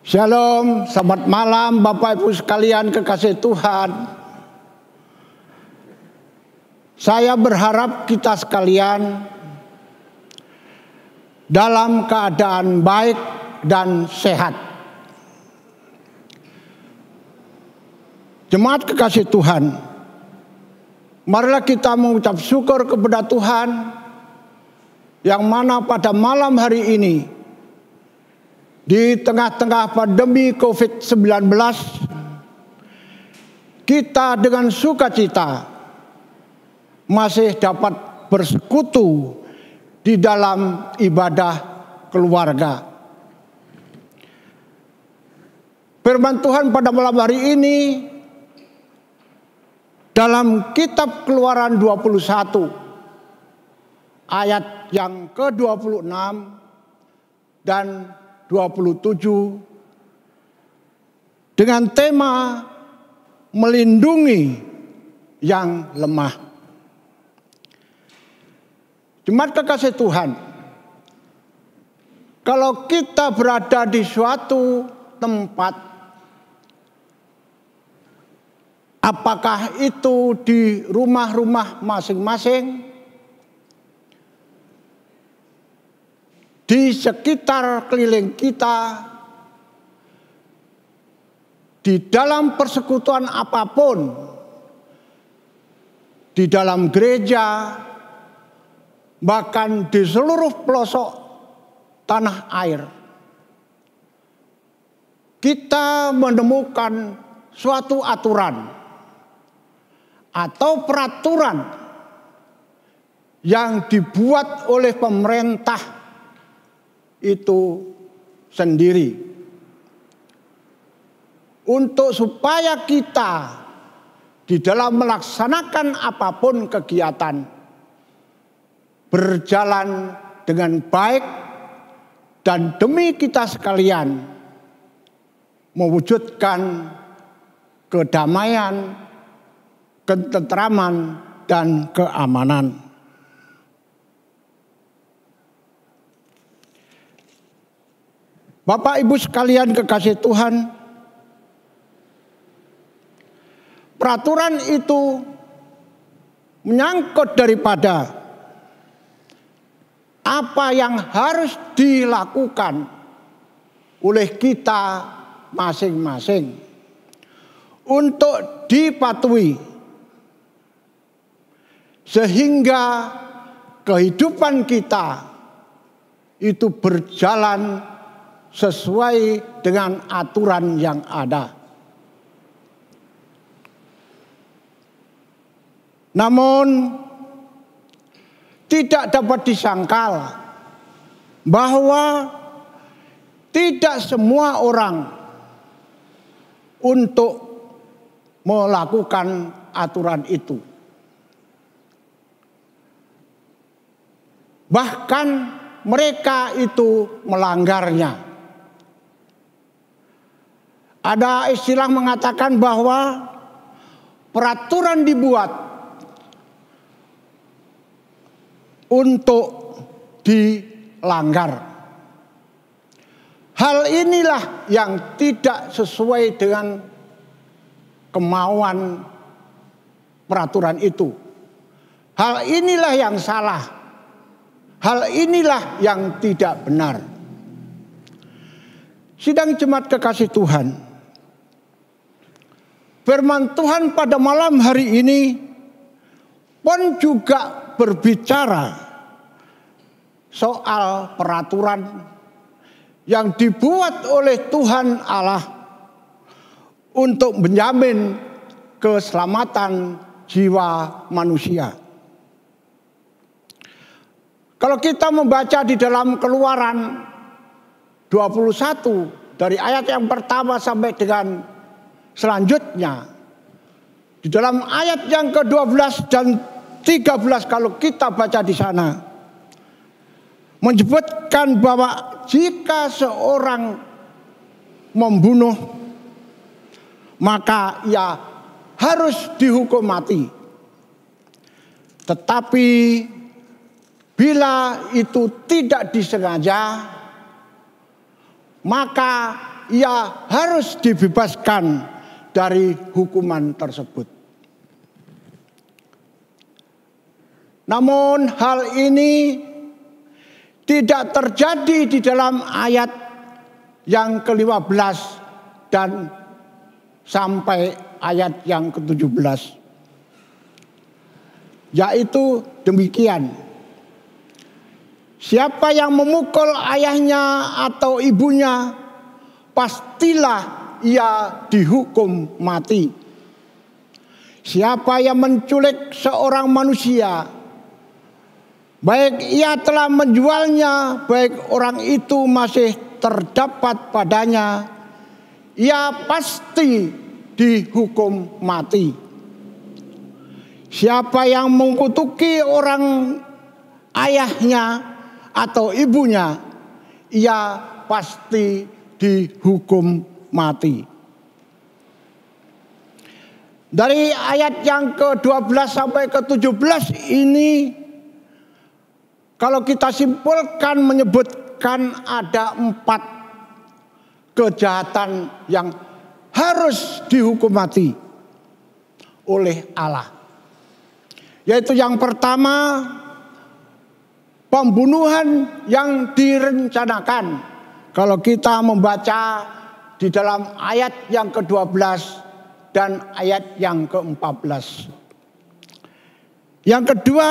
Shalom, selamat malam Bapak Ibu sekalian kekasih Tuhan. Saya berharap kita sekalian dalam keadaan baik dan sehat. Jemaat kekasih Tuhan, marilah kita mengucap syukur kepada Tuhan yang mana pada malam hari ini di tengah-tengah pandemi COVID-19 kita dengan sukacita masih dapat bersekutu di dalam ibadah keluarga. Firman Tuhan pada malam hari ini dalam kitab Keluaran 21 ayat yang ke-26 dan 27 dengan tema melindungi yang lemah. Jemaat kekasih Tuhan, kalau kita berada di suatu tempat, apakah itu di rumah-rumah masing-masing, di sekitar keliling kita, di dalam persekutuan apapun, di dalam gereja, bahkan di seluruh pelosok tanah air, kita menemukan suatu aturan atau peraturan yang dibuat oleh pemerintah itu sendiri untuk supaya kita di dalam melaksanakan apapun kegiatan berjalan dengan baik dan demi kita sekalian mewujudkan kedamaian, ketentraman dan keamanan. Bapak Ibu sekalian kekasih Tuhan, peraturan itu menyangkut daripada apa yang harus dilakukan oleh kita masing-masing untuk dipatuhi sehingga kehidupan kita itu berjalan sesuai dengan aturan yang ada. Namun tidak dapat disangkal bahwa tidak semua orang untuk melakukan aturan itu. Bahkan mereka itu melanggarnya. Ada istilah mengatakan bahwa peraturan dibuat untuk dilanggar. Hal inilah yang tidak sesuai dengan kemauan peraturan itu. Hal inilah yang salah. Hal inilah yang tidak benar. Sidang jemaat kekasih Tuhan, firman Tuhan pada malam hari ini pun juga berbicara soal peraturan yang dibuat oleh Tuhan Allah untuk menjamin keselamatan jiwa manusia. Kalau kita membaca di dalam Keluaran 21 dari ayat yang pertama sampai dengan selanjutnya, di dalam ayat yang ke-12 dan 13 kalau kita baca di sana menyebutkan bahwa jika seorang membunuh maka ia harus dihukum mati. Tetapi bila itu tidak disengaja, maka ia harus dibebaskan dari hukuman tersebut. Namun hal ini tidak terjadi di dalam ayat yang ke-15 dan sampai ayat yang ke-17. Yaitu demikian. Siapa yang memukul ayahnya atau ibunya, pastilah ia dihukum mati. Siapa yang menculik seorang manusia, baik ia telah menjualnya, baik orang itu masih terdapat padanya, ia pasti dihukum mati. Siapa yang mengutuki orang ayahnya atau ibunya, ia pasti dihukum mati. Dari ayat yang ke-12 sampai ke-17 ini, kalau kita simpulkan menyebutkan ada 4 kejahatan yang harus dihukum mati oleh Allah. Yaitu yang pertama, pembunuhan yang direncanakan. Kalau kita membaca di dalam ayat yang ke-12 dan ayat yang ke-14. Yang kedua,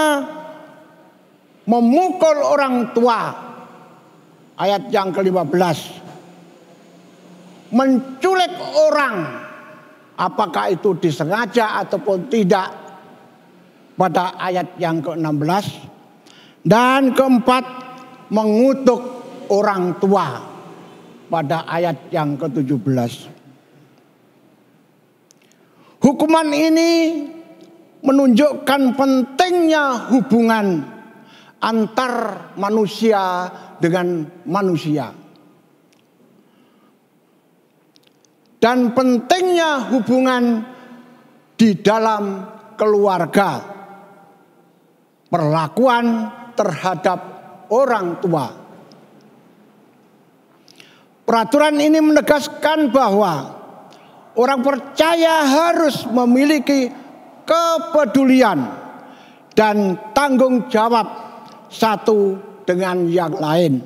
memukul orang tua. Ayat yang ke-15. Menculik orang, apakah itu disengaja ataupun tidak, pada ayat yang ke-16. Dan keempat, mengutuk orang tua pada ayat yang ke-17. Hukuman ini menunjukkan pentingnya hubungan antar manusia dengan manusia. Dan pentingnya hubungan di dalam keluarga. Perlakuan terhadap orang tua. Peraturan ini menegaskan bahwa orang percaya harus memiliki kepedulian dan tanggung jawab satu dengan yang lain.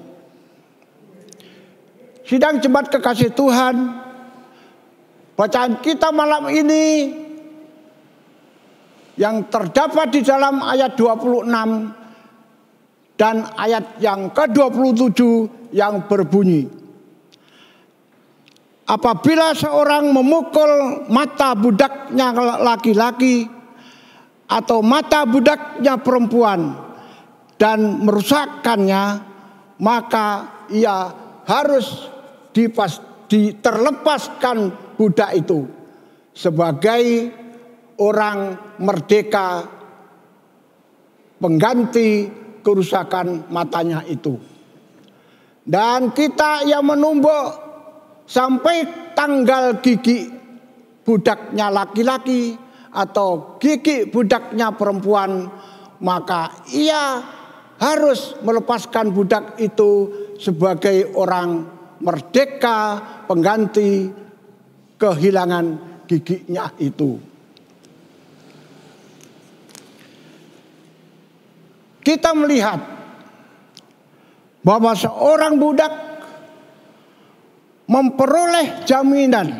Sidang jemaat kekasih Tuhan, bacaan kita malam ini yang terdapat di dalam ayat 26 dan ayat yang ke-27 yang berbunyi, apabila seorang memukul mata budaknya laki-laki atau mata budaknya perempuan dan merusakkannya, maka ia harus terlepaskan budak itu sebagai orang merdeka pengganti kerusakan matanya itu. Dan kita yang menumbuk sampai tanggal gigi budaknya laki-laki atau gigi budaknya perempuan, maka ia harus melepaskan budak itu sebagai orang merdeka pengganti kehilangan giginya itu. Kita melihat bahwa seorang budak memperoleh jaminan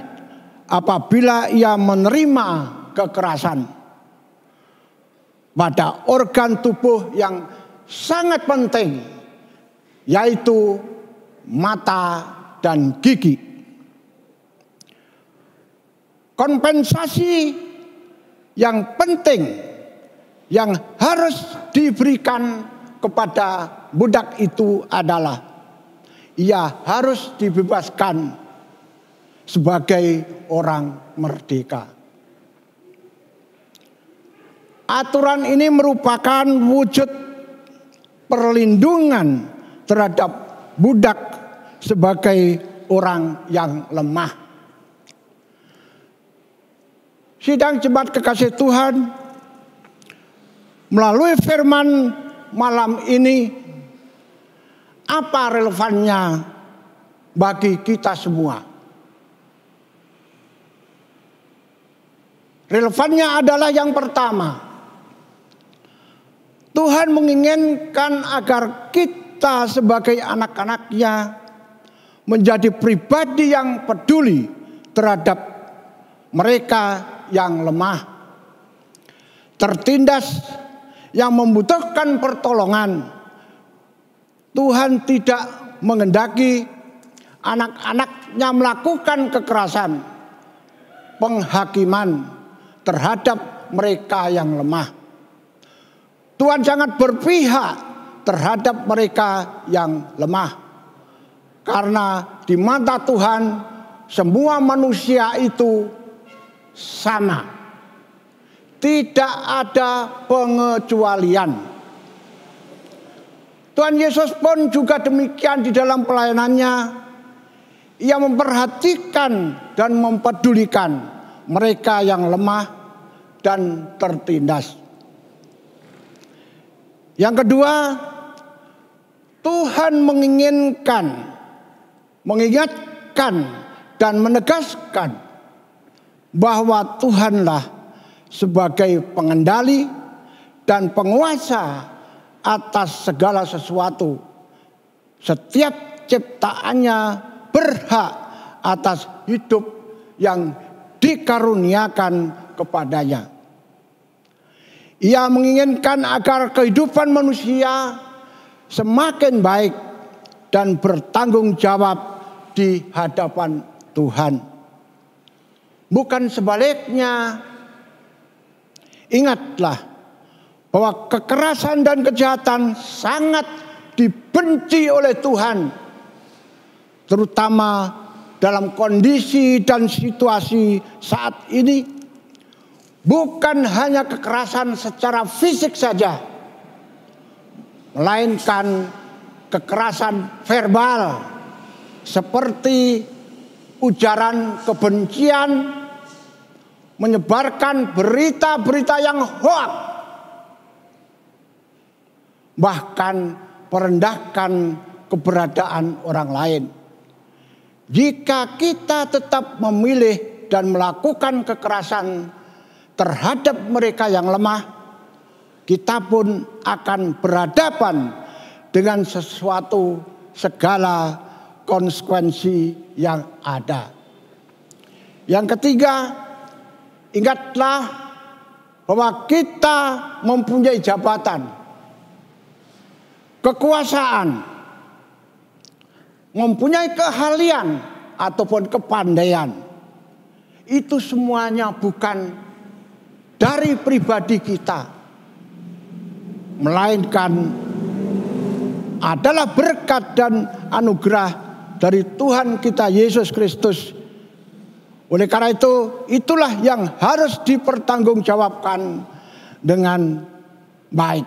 apabila ia menerima kekerasan pada organ tubuh yang sangat penting, yaitu mata dan gigi. Kompensasi yang penting yang harus diberikan kepada budak itu adalah ia harus dibebaskan sebagai orang merdeka. Aturan ini merupakan wujud perlindungan terhadap budak sebagai orang yang lemah. Sidang jemaat kekasih Tuhan, melalui firman malam ini, apa relevannya bagi kita semua? Relevannya adalah yang pertama, Tuhan menginginkan agar kita sebagai anak-anaknya menjadi pribadi yang peduli terhadap mereka yang lemah, tertindas, yang membutuhkan pertolongan. Tuhan tidak menghendaki anak-anaknya melakukan kekerasan, penghakiman terhadap mereka yang lemah. Tuhan sangat berpihak terhadap mereka yang lemah. Karena di mata Tuhan semua manusia itu sama. Tidak ada pengecualian. Tuhan Yesus pun juga demikian di dalam pelayanannya. Ia memperhatikan dan mempedulikan mereka yang lemah dan tertindas. Yang kedua, Tuhan mengingatkan dan menegaskan bahwa Tuhanlah sebagai pengendali dan penguasa atas segala sesuatu. Setiap ciptaannya berhak atas hidup yang dikaruniakan kepadanya. Ia menginginkan agar kehidupan manusia semakin baik dan bertanggung jawab di hadapan Tuhan. Bukan sebaliknya. Ingatlah bahwa kekerasan dan kejahatan sangat dibenci oleh Tuhan, terutama dalam kondisi dan situasi saat ini. Bukan hanya kekerasan secara fisik saja, melainkan kekerasan verbal seperti ujaran kebencian, menyebarkan berita-berita yang hoak, bahkan merendahkan keberadaan orang lain. Jika kita tetap memilih dan melakukan kekerasan terhadap mereka yang lemah, kita pun akan berhadapan dengan segala konsekuensi yang ada. Yang ketiga, ingatlah bahwa kita mempunyai jabatan, kekuasaan, mempunyai keahlian ataupun kepandaian. Itu semuanya bukan dari pribadi kita, melainkan adalah berkat dan anugerah dari Tuhan kita Yesus Kristus. Oleh karena itu, itulah yang harus dipertanggungjawabkan dengan baik.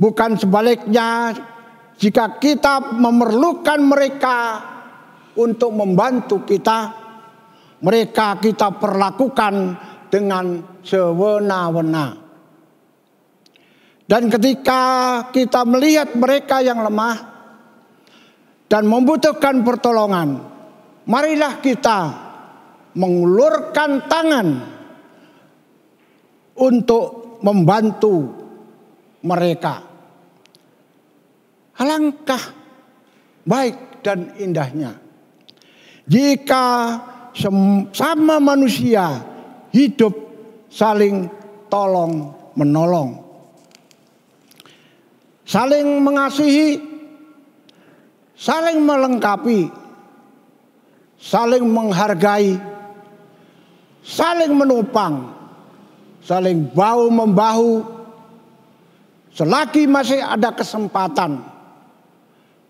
Bukan sebaliknya, jika kita memerlukan mereka untuk membantu kita, mereka kita perlakukan dengan sewenang-wenang. Dan ketika kita melihat mereka yang lemah dan membutuhkan pertolongan, marilah kita mengulurkan tangan untuk membantu mereka. Alangkah baik dan indahnya jika sama manusia hidup saling tolong menolong, saling mengasihi, saling melengkapi, saling menghargai, saling menopang, saling bahu membahu. Selagi masih ada kesempatan,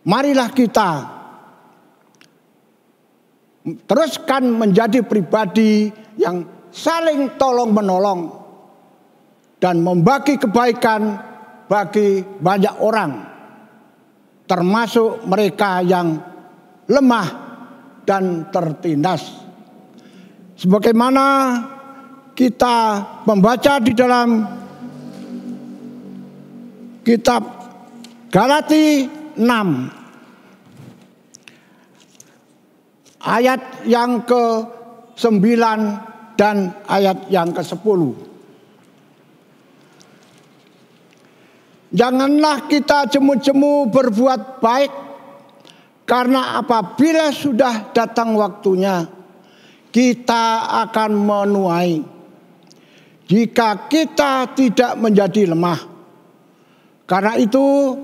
marilah kita teruskan menjadi pribadi yang saling tolong menolong dan membagi kebaikan bagi banyak orang, termasuk mereka yang lemah dan tertindas. Sebagaimana kita membaca di dalam kitab Galati 6 ayat yang ke-9 dan ayat yang ke-10. Janganlah kita jemu-jemu berbuat baik, karena apabila sudah datang waktunya, kita akan menuai. Jika kita tidak menjadi lemah. Karena itu,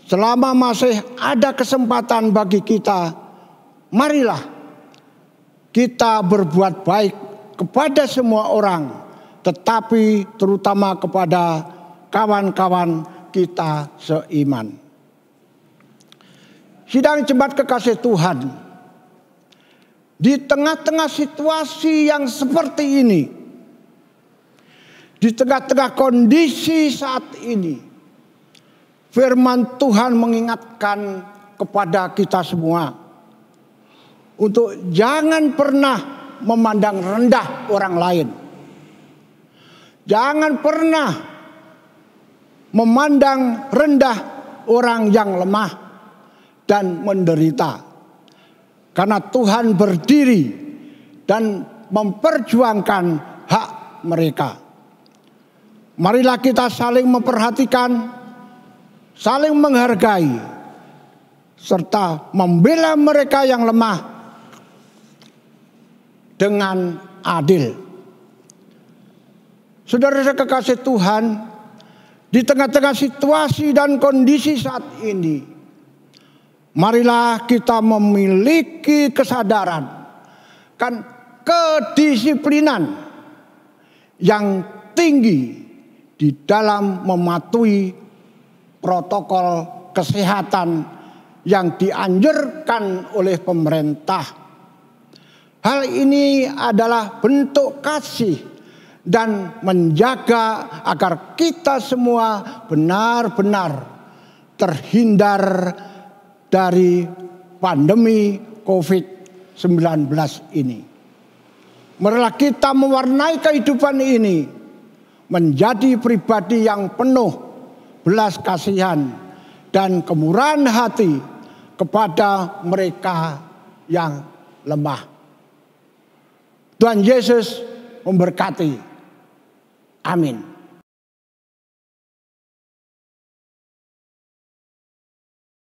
selama masih ada kesempatan bagi kita, marilah kita berbuat baik kepada semua orang, tetapi terutama kepada kawan-kawan kita seiman. Sidang jemaat kekasih Tuhan, di tengah-tengah situasi yang seperti ini, di tengah-tengah kondisi saat ini, firman Tuhan mengingatkan kepada kita semua untuk jangan pernah memandang rendah orang lain. Jangan pernah memandang rendah orang yang lemah dan menderita. Karena Tuhan berdiri dan memperjuangkan hak mereka. Marilah kita saling memperhatikan, saling menghargai, serta membela mereka yang lemah dengan adil. Saudara-saudara kekasih Tuhan, di tengah-tengah situasi dan kondisi saat ini, marilah kita memiliki kesadaran, kan, kedisiplinan yang tinggi di dalam mematuhi protokol kesehatan yang dianjurkan oleh pemerintah. Hal ini adalah bentuk kasih dan menjaga agar kita semua benar-benar terhindar dari pandemi COVID-19 ini. Marilah kita mewarnai kehidupan ini menjadi pribadi yang penuh belas kasihan dan kemurahan hati kepada mereka yang lemah. Tuhan Yesus memberkati. Amin.